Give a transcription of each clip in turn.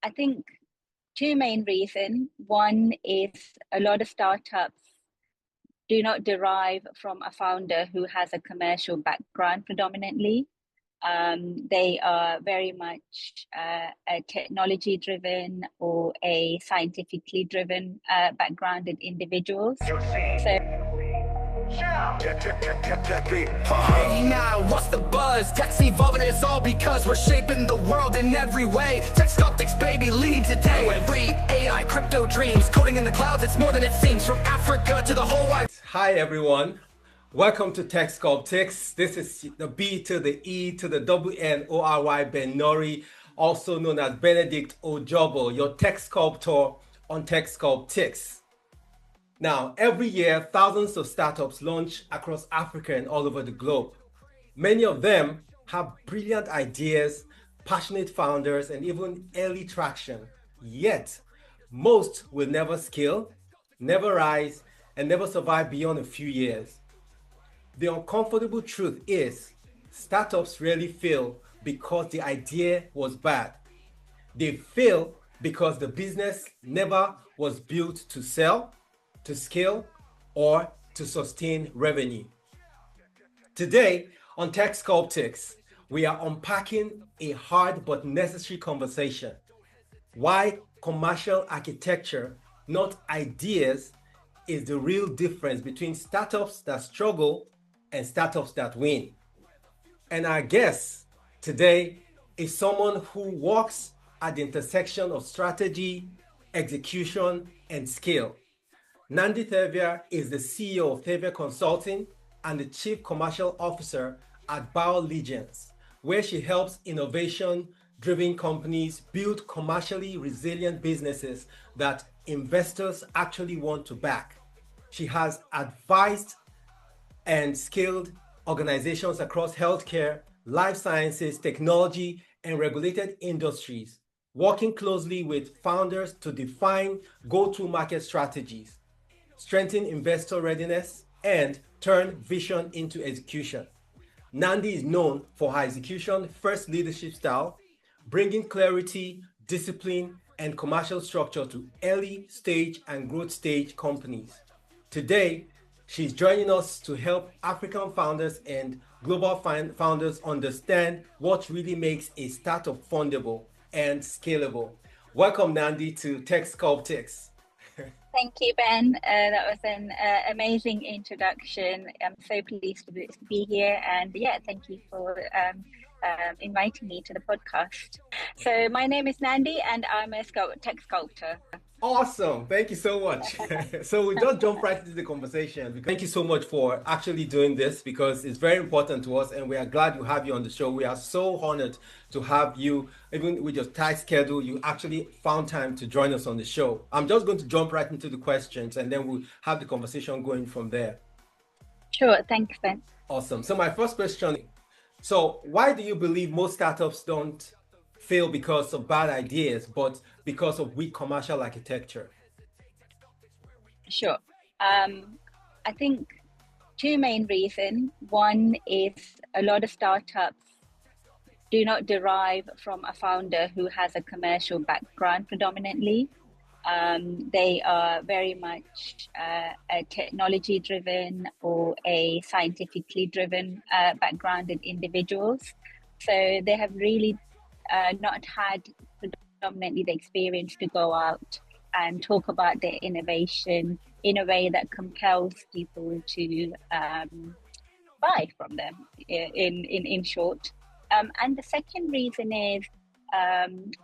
I think two main reasons. One is a lot of startups do not derive from a founder who has a commercial background predominantly. They are very much a technology driven or a scientifically driven backgrounded individuals. So Hey now, what's the buzz? Tech's evolving, it's all because we're shaping the world in every way. TechSculptics, baby, lead today. Web3, AI, crypto dreams, coding in the clouds, it's more than it seems. From Africa to the whole wide. Hi everyone, welcome to TechSculptics. This is the B to the E to the WNORY Benori, also known as Benedict Ojobo, your tech sculptor on TechSculptics. Now, every year, thousands of startups launch across Africa and all over the globe. Many of them have brilliant ideas, passionate founders, and even early traction. Yet, most will never scale, never rise, and never survive beyond a few years. The uncomfortable truth is, startups rarely fail because the idea was bad. They fail because the business never was built to sell, to scale, or to sustain revenue. Today on TechSculptics, we are unpacking a hard but necessary conversation. Why commercial architecture, not ideas, is the real difference between startups that struggle and startups that win. And our guest today is someone who walks at the intersection of strategy, execution, and scale. Nandy Thaver is the CEO of Thaver Consulting and the Chief Commercial Officer at Biolligence, where she helps innovation-driven companies build commercially resilient businesses that investors actually want to back. She has advised and scaled organizations across healthcare, life sciences, technology, and regulated industries, working closely with founders to define go-to-market strategies, strengthen investor readiness, and turn vision into execution. Nandy is known for her execution-first leadership style, bringing clarity, discipline, and commercial structure to early stage and growth stage companies. Today, she's joining us to help African founders and global founders understand what really makes a startup fundable and scalable. Welcome, Nandy, to TechSculptics. thank you, Ben. That was an amazing introduction. I'm so pleased to be here, and yeah, thank you for inviting me to the podcast. So my name is Nandy, and I'm a tech sculptor. Awesome. Thank you so much. So we just jump right into the conversation. Thank you so much for actually doing this because it's very important to us and we are glad to have you on the show. We are so honored to have you, even with your tight schedule, you actually found time to join us on the show. I'm just going to jump right into the questions and then we'll have the conversation going from there. Sure. Thanks, Ben. Awesome. So my first question, so why do you believe most startups don't fail because of bad ideas, but because of weak commercial architecture? Sure. I think two main reasons. One is a lot of startups do not derive from a founder who has a commercial background predominantly. They are very much a technology driven or a scientifically driven backgrounded individuals. So they have really not had predominantly the experience to go out and talk about their innovation in a way that compels people to buy from them, in short. And the second reason is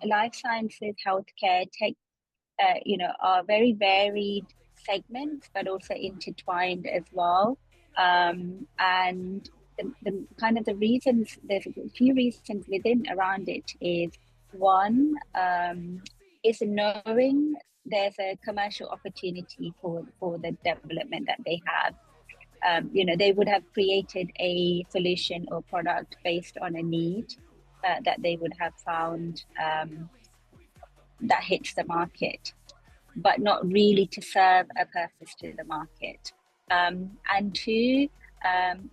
life sciences, healthcare, tech, are very varied segments, but also intertwined as well. And the kind of the reasons, there's a few reasons around it is one is knowing there's a commercial opportunity for the development that they have. They would have created a solution or product based on a need that they would have found that hits the market, but not really to serve a purpose to the market. And two,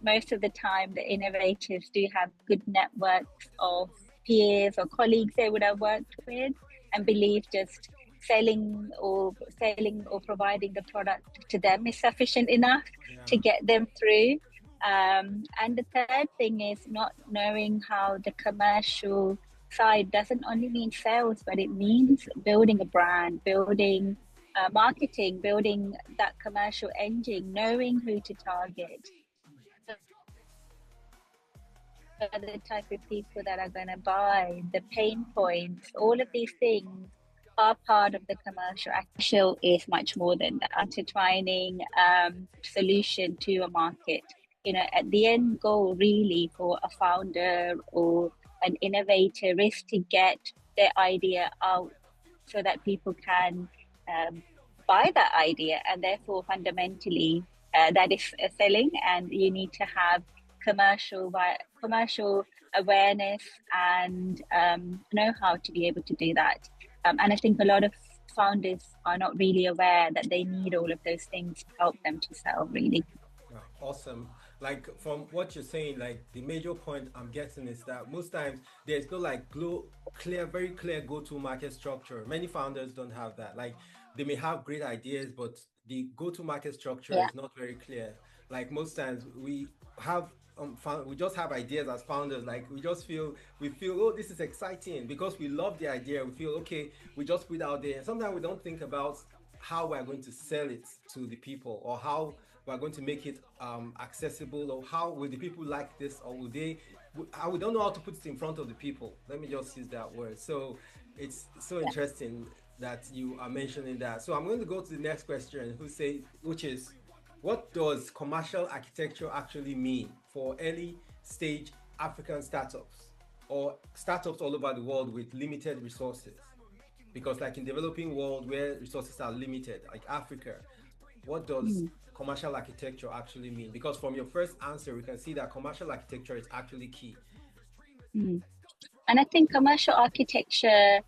most of the time the innovators do have good networks of peers or colleagues they would have worked with and believe just selling or providing the product to them is sufficient enough to get them through. And the third thing is not knowing how the commercial side doesn't only mean sales, but it means building a brand, building marketing, building that commercial engine, knowing who to target, the type of people that are going to buy, the pain points, all of these things are part of the commercial. Actual is much more than that. Intertwining solution to a market. You know, at the end goal really for a founder or an innovator is to get their idea out so that people can buy that idea, and therefore fundamentally that is selling, and you need to have commercial awareness and know-how to be able to do that. And I think a lot of founders are not really aware that they need all of those things to help them to sell, really. Awesome. Like from what you're saying, like the major point I'm getting is that most times there's no like very clear go-to-market structure. Many founders don't have that. Like they may have great ideas, but the go-to-market structure is not very clear. Like most times we just have ideas as founders. Like we feel, oh, this is exciting because we love the idea. We feel, okay, we just put it out there. Sometimes we don't think about how we're going to sell it to the people, or how we're going to make it accessible, or how will the people like this, or will they, we don't know how to put it in front of the people. Let me just use that word. So it's so interesting that you are mentioning that. So I'm going to go to the next question, which is, what does commercial architecture actually mean for early stage African startups or startups all over the world with limited resources? Because like in developing world where resources are limited, like Africa, what does commercial architecture actually mean? Because from your first answer, we can see that commercial architecture is actually key. And I think commercial architecture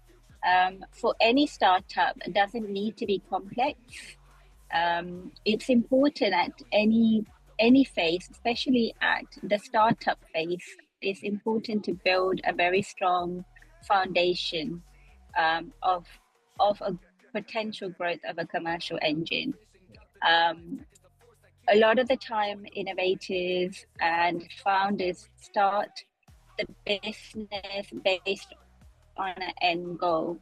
for any startup doesn't need to be complex. It's important at any phase, especially at the startup phase. It's important to build a very strong foundation of a potential growth of a commercial engine. A lot of the time, innovators and founders start the business based on an end goal,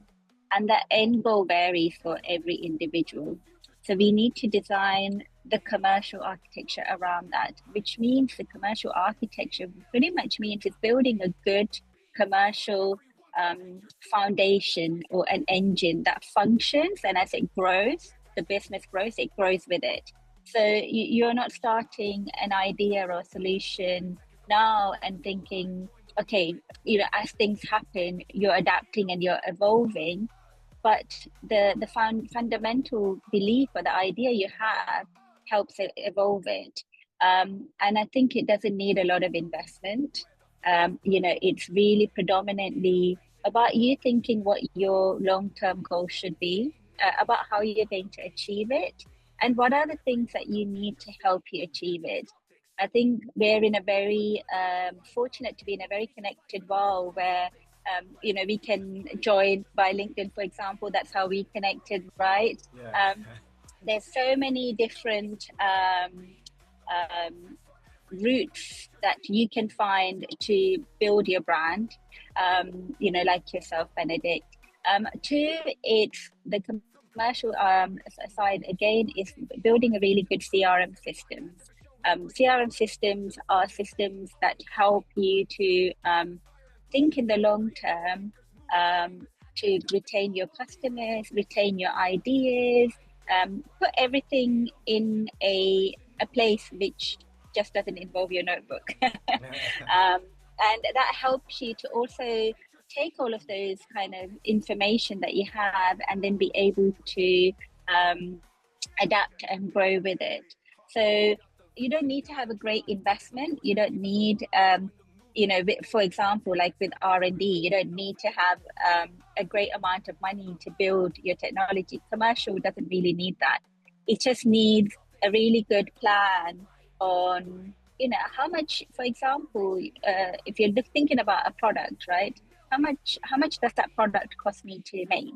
and that end goal varies for every individual. So we need to design the commercial architecture around that, which means the commercial architecture pretty much means it's building a good commercial foundation or an engine that functions, and as it grows, the business grows, it grows with it. So you're not starting an idea or a solution now and thinking, okay, you know, as things happen, you're adapting and you're evolving. But the fundamental belief or the idea you have helps evolve it. And I think it doesn't need a lot of investment. You know, it's really predominantly about you thinking what your long-term goal should be, about how you're going to achieve it, and what are the things that you need to help you achieve it. I think we're in a very fortunate to be in a very connected world where you know, we can join by LinkedIn, for example. That's how we connected, right? Yeah. There's so many different routes that you can find to build your brand, you know, like yourself, Benedict. Two, it's the commercial side, again, is building a really good CRM systems. CRM systems are systems that help you to think in the long term, to retain your customers, retain your ideas, put everything in a place which just doesn't involve your notebook. And that helps you to also take all of those kind of information that you have and then be able to adapt and grow with it. So you don't need to have a great investment. You don't need, you know, for example, like with R&D, you don't need to have a great amount of money to build your technology. Commercial doesn't really need that. It just needs a really good plan on, you know, how much, for example, if you're thinking about a product, right? how much does that product cost me to make?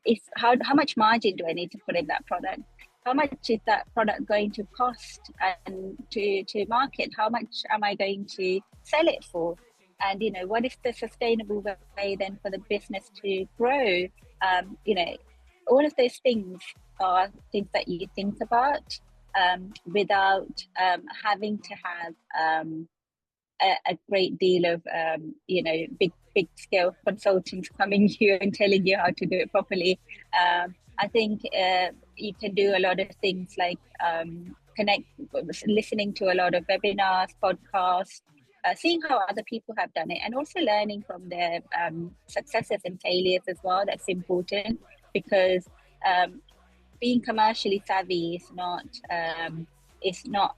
Is how much margin do I need to put in that product? How much is that product going to cost and to market? How much am I going to sell it for? And what is the sustainable way then for the business to grow? All of those things are things that you think about without having to have a great deal of big scale consultants coming here and telling you how to do it properly. I think you can do a lot of things like listening to a lot of webinars, podcasts, seeing how other people have done it, and also learning from their successes and failures as well. That's important, because being commercially savvy is not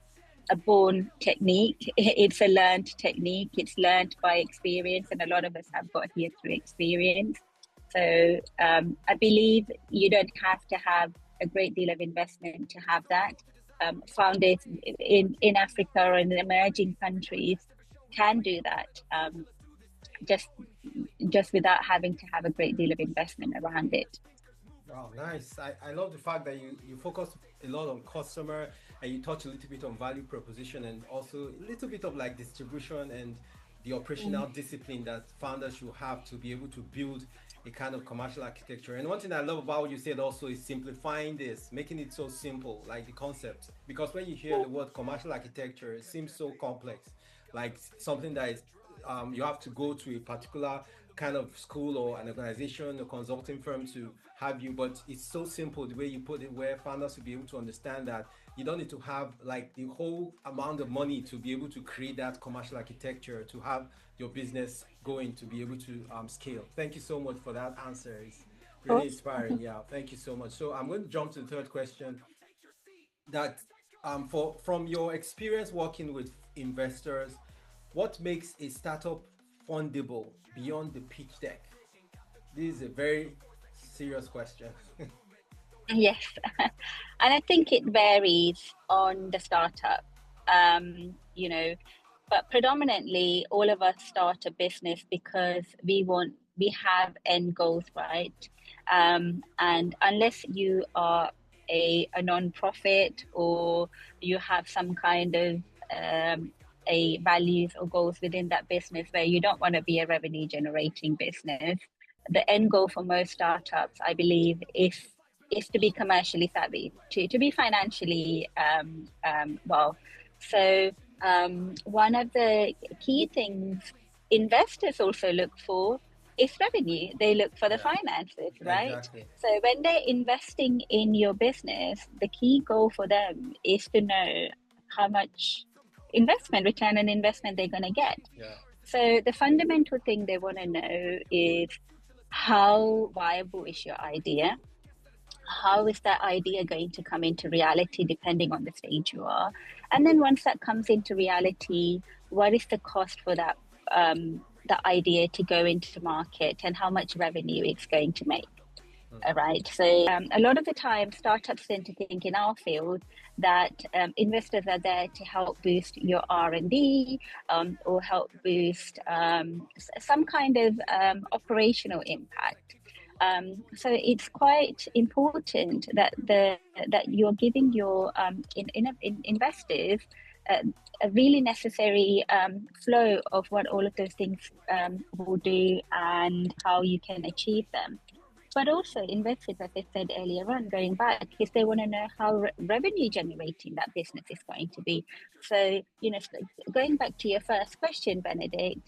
a born technique. It's a learned technique. It's learned by experience, and a lot of us have got here through experience. So I believe you don't have to have a great deal of investment to have that. Founders in Africa or in emerging countries can do that just without having to have a great deal of investment around it. Wow, nice. I love the fact that you focus a lot on customer, and you touch a little bit on value proposition, and also a little bit of like distribution and the operational discipline that founders should have to be able to build a kind of commercial architecture. And one thing I love about what you said also is simplifying this, making it so simple, like the concept. Because when you hear the word commercial architecture, it seems so complex, like something that is you have to go to a particular kind of school or an organization or consulting firm to have you, but it's so simple the way you put it, where founders will be able to understand that you don't need to have like the whole amount of money to be able to create that commercial architecture to have your business going to be able to scale. Thank you so much for that answer. It's really inspiring. Yeah, thank you so much. So I'm going to jump to the third question. That from your experience working with investors, what makes a startup fundable beyond the pitch deck? This is a very serious question. Yes, and I think it varies on the startup. But predominantly all of us start a business because we have end goals, right? And unless you are a non-profit, or you have some kind of a values or goals within that business where you don't want to be a revenue generating business, the end goal for most startups, I believe, is to be commercially savvy, to be financially well. So one of the key things investors also look for is revenue. They look for the finances, right? Exactly. So when they're investing in your business, the key goal for them is to know how much return on investment they're going to get. Yeah. So the fundamental thing they want to know is, how viable is your idea? How is that idea going to come into reality, depending on the stage you are? And then once that comes into reality, what is the cost for that the idea to go into market, and how much revenue it's going to make? All right. So a lot of the time, startups tend to think in our field that investors are there to help boost your R&D or help boost some kind of operational impact. So it's quite important that you're giving your investors a really necessary flow of what all of those things will do and how you can achieve them. But also investors, as I said earlier on, going back, is they want to know how revenue generating that business is going to be. So, going back to your first question, Benedict,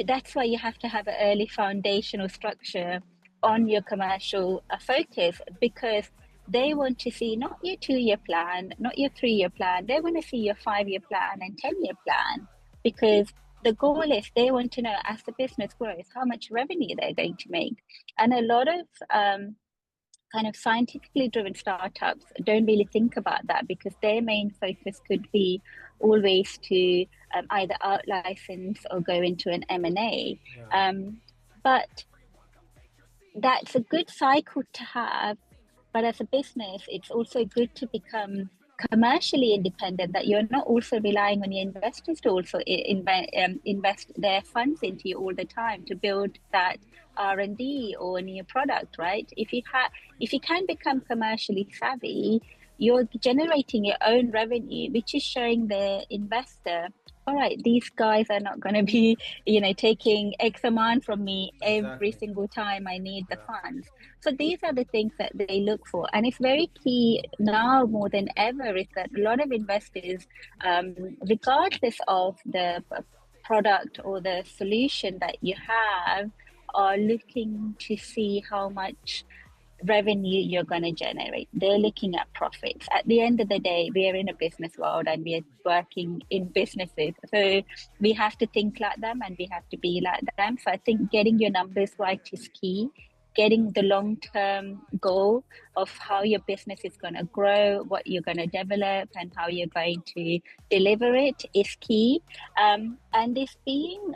that's why you have to have an early foundational structure on your commercial focus, because they want to see not your 2-year plan, not your 3-year plan. They want to see your 5-year plan and 10-year plan, because the goal is they want to know, as the business grows, how much revenue they're going to make. And a lot of kind of scientifically driven startups don't really think about that, because their main focus could be always to either out-license or go into an M&A. Yeah. But that's a good cycle to have. But as a business, it's also good to become commercially independent, that you're not also relying on your investors to also invest their funds into you all the time to build that R&D or new product, right? If you can become commercially savvy, you're generating your own revenue, which is showing the investor, all right, these guys are not going to be, taking X amount from me every Exactly. single time I need the Yeah. funds. So these are the things that they look for. And it's very key now more than ever is that a lot of investors, regardless of the product or the solution that you have, are looking to see how much revenue you're going to generate. They're looking at profits. At the end of the day, we are in a business world and we are working in businesses. So we have to think like them and we have to be like them. So I think getting your numbers right is key. Getting the long-term goal of how your business is going to grow, what you're going to develop, and how you're going to deliver it is key. And this being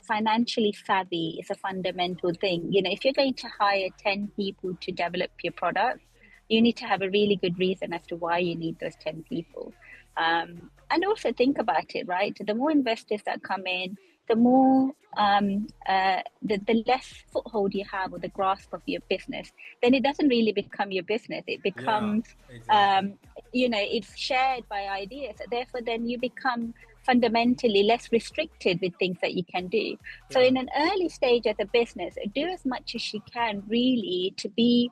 financially savvy is a fundamental thing. If you're going to hire 10 people to develop your product, you need to have a really good reason as to why you need those 10 people. And also think about it, right? The more investors that come in, the more the less foothold you have or the grasp of your business, then it doesn't really become your business. It Yeah, becomes, exactly. it's shared by ideas. Therefore, then you become fundamentally less restricted with things that you can do. So Yeah. in an early stage as a business, do as much as you can really to be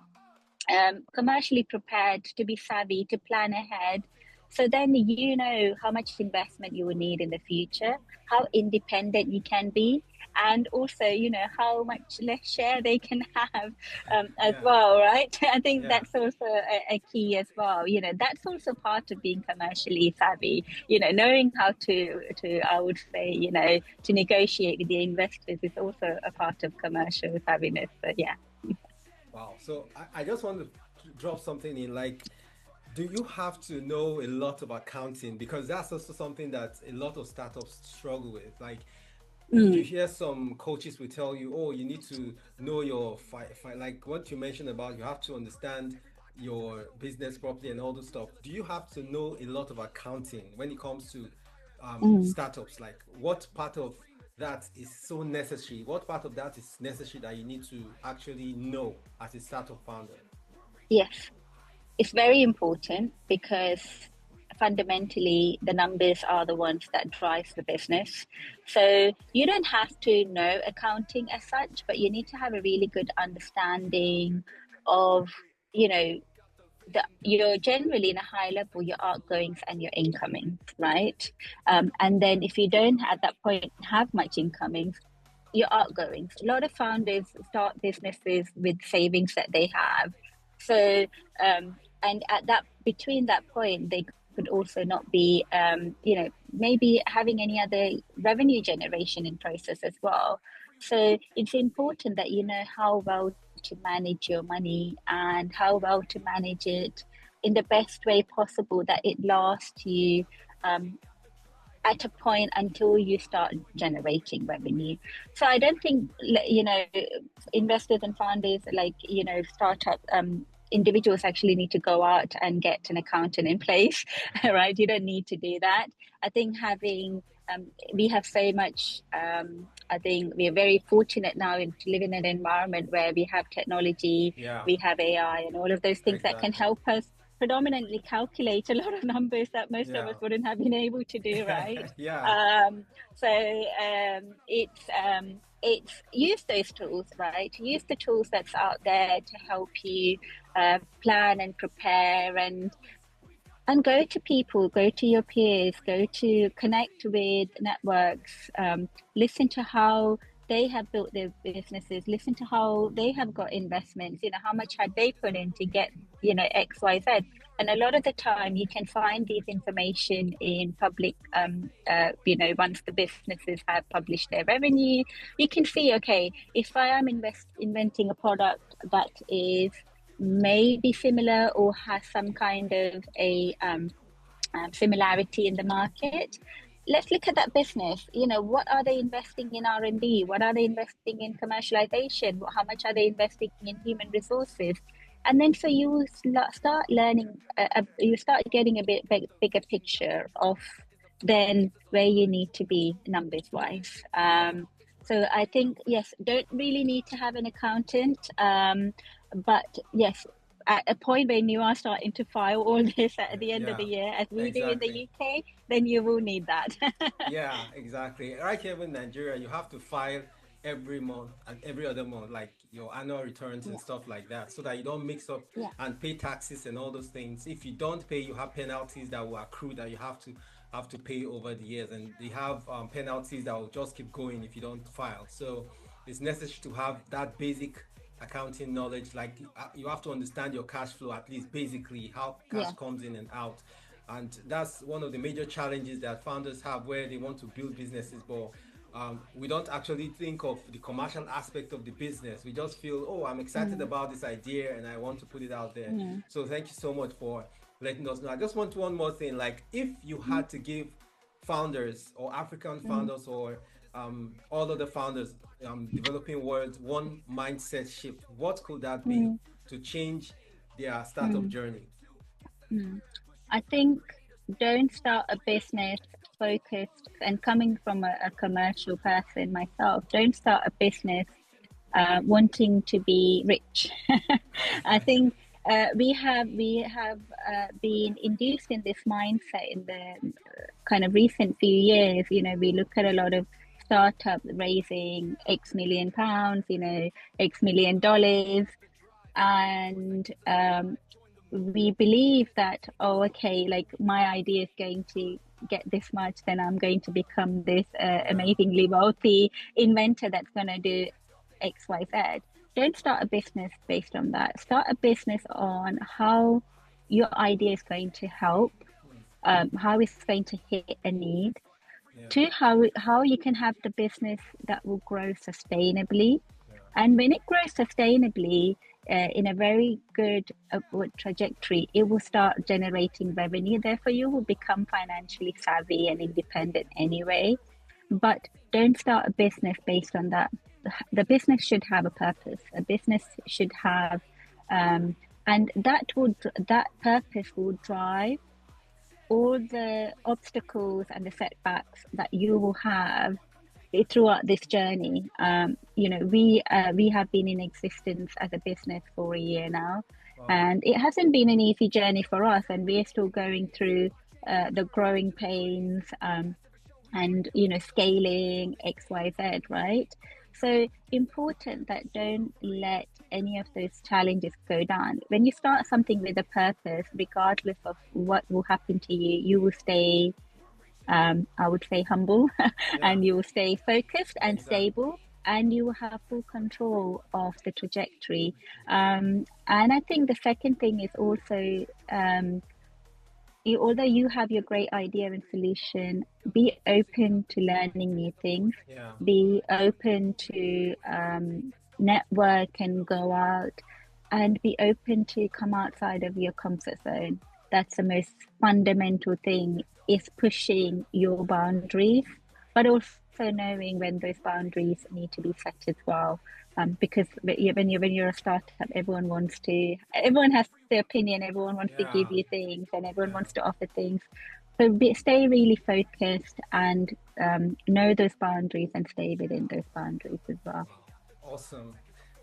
commercially prepared, to be savvy, to plan ahead. So then you know how much investment you will need in the future, how independent you can be, and also, how much less share they can have as Yeah. well, right? I think Yeah. that's also a key as well. That's also part of being commercially savvy, knowing how I would say, to negotiate with the investors is also a part of commercial savviness. But yeah. Wow. So I just want to drop something in, like, do you have to know a lot of accounting? Because that's also something that a lot of startups struggle with. Like, you Mm, hear some coaches will tell you, oh, you need to know your like what you mentioned about, you have to understand your business properly and all this stuff. Do you have to know a lot of accounting when it comes to mm. startups? Like, what part of that is so necessary? What part of that is necessary that you need to actually know as a startup founder? Yes. It's very important because fundamentally the numbers are the ones that drive the business. So you don't have to know accounting as such, but you need to have a really good understanding of, you know, you're generally in a high level, your outgoings and your incomings, right? And then if you don't at that point have much incomings, your outgoings. A lot of founders start businesses with savings that they have. So, and at that between that point, they could also not be, maybe having any other revenue generation in process as well. So it's important that you know how well to manage your money and how well to manage it in the best way possible that it lasts you um, at a point until you start generating revenue. So I don't think, investors and founders, startup individuals actually need to go out and get an accountant in place, right? You don't need to do that. I think we have so much, I think we are very fortunate now to live in an environment where we have technology, Yeah, we have AI and all of those things that can exactly. help us predominantly calculate a lot of numbers that most of Yeah. us wouldn't have been able to do, right? Yeah. So it's use those tools, right? Use the tools that's out there to help you plan and prepare and go to people, go to your peers, go to connect with networks, listen to how they have built their businesses, listen to how they have got investments, how much had they put in to get, X, Y, Z. And a lot of the time you can find these information in public, once the businesses have published their revenue, you can see, okay, if I am inventing a product that is may be similar or has some kind of a similarity in the market, let's look at that business. What are they investing in R&D? What are they investing in commercialization? How much are they investing in human resources? And then so you will start learning, you start getting a bigger picture of then where you need to be numbers wise. So I think, yes, don't really need to have an accountant, but yes, at a point when you are starting to file all this at the end of the year, as we do in the UK, then you will need that. Yeah, exactly. Right here in Nigeria, you have to file every month and every other month, like your annual returns and Yeah, stuff like that, so that you don't mix up yeah, and pay taxes and all those things. If you don't pay, you have penalties that will accrue that you have to pay over the years, and they have penalties that will just keep going if you don't file. So it's necessary to have that basic accounting knowledge. Like you have to understand your cash flow, at least basically how cash yeah, comes in and out. And that's one of the major challenges that founders have where they want to build businesses, but we don't actually think of the commercial aspect of the business. We just feel, oh, I'm excited mm, about this idea and I want to put it out there. mm, So thank you so much for letting us know. I just want one more thing. Like, if you mm, had to give founders or African mm, founders or all other founders developing world one mindset shift, what could that be mm, to change their startup mm, journey? mm. I think don't start a business focused, and coming from a commercial person myself, don't start a business wanting to be rich. I think we have been induced in this mindset in the kind of recent few years. You know, we look at a lot of startups raising X million pounds, you know, X million dollars, and we believe that, oh, okay, like my idea is going to get this much, then I'm going to become this Yeah, amazingly wealthy inventor that's going to do XYZ. Don't start a business based on that. Start a business on how your idea is going to help, how it's going to hit a need, yeah, to how you can have the business that will grow sustainably. yeah, And when it grows sustainably, in a very good upward trajectory, it will start generating revenue. Therefore, you will become financially savvy and independent anyway. But don't start a business based on that. The business should have a purpose. A business should have, and that purpose will drive all the obstacles and the setbacks that you will have throughout this journey. You know, we have been in existence as a business for a year now, wow, and it hasn't been an easy journey for us, and we're still going through the growing pains, and you know, scaling XYZ, right? So important that don't let any of those challenges go down. When you start something with a purpose, regardless of what will happen to you, you will stay, I would say, humble, yeah, and you will stay focused and exactly. stable, and you will have full control of the trajectory. And I think the second thing is also, although you have your great idea and solution, be open to learning new things, Yeah, be open to network and go out, and be open to come outside of your comfort zone. That's the most fundamental thing, is pushing your boundaries, but also knowing when those boundaries need to be set as well. Because when you're a startup, everyone has their opinion, everyone wants to give yeah, you things, and everyone yeah. wants to offer things. So stay really focused, and know those boundaries and stay within those boundaries as well. Awesome.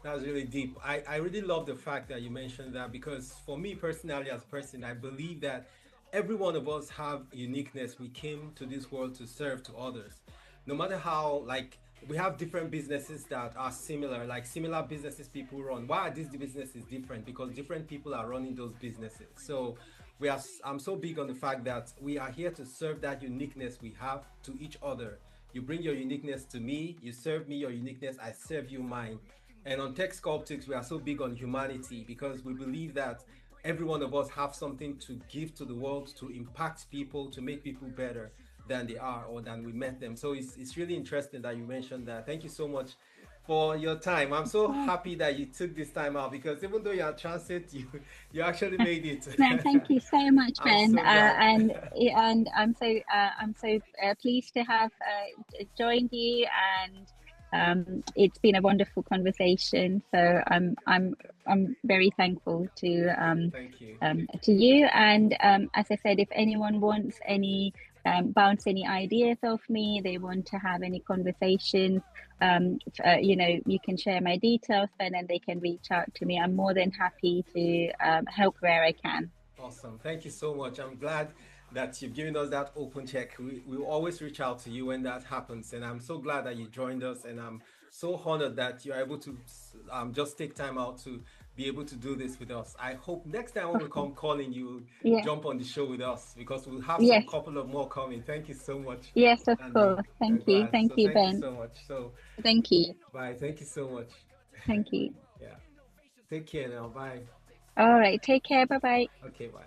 That was really deep. I really love the fact that you mentioned that, because for me personally, as a person, I believe that every one of us have uniqueness. We came to this world to serve to others. No matter how, like, we have different businesses that are similar, like similar businesses people run. Why are these businesses different? Because different people are running those businesses. So I'm so big on the fact that we are here to serve that uniqueness we have to each other. You bring your uniqueness to me, you serve me your uniqueness, I serve you mine. And on TechSculptics, we are so big on humanity because we believe that every one of us have something to give to the world, to impact people, to make people better than they are or than we met them. So it's really interesting that you mentioned that. Thank you so much for your time. I'm so Yeah. happy that you took this time out, because even though you're transit, you actually made it. No, thank you so much, I'm Ben, so glad. and I'm so pleased to have joined you, and it's been a wonderful conversation. So I'm very thankful Thank you. to you. And as I said, if anyone wants any bounce any ideas off me, they want to have any conversations, you can share my details, and then they can reach out to me. I'm more than happy to help where I can. Awesome. Thank you so much. I'm glad that you've given us that open check. We will always reach out to you when that happens. And I'm so glad that you joined us. And I'm so honored that you're able to just take time out to be able to do this with us. I hope next time when we come calling you, jump on the show with us, because we'll have a couple of more coming. Thank you so much. Yes, of course. Thank you. Thank you, Ben. Thank you so much. So thank you. Bye. Thank you so much. Thank you. Yeah. Take care now. Bye. All right. Take care. Bye-bye. Okay, bye.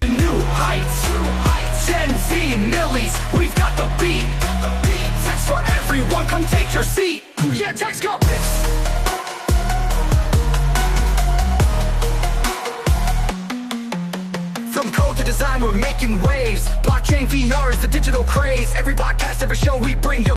New heights, Gen Z millies, we've got the beat. Text for everyone, come take your seat. Yeah, TechSculptics. From code to design, we're making waves. Blockchain VR is the digital craze. Every podcast, every show we bring you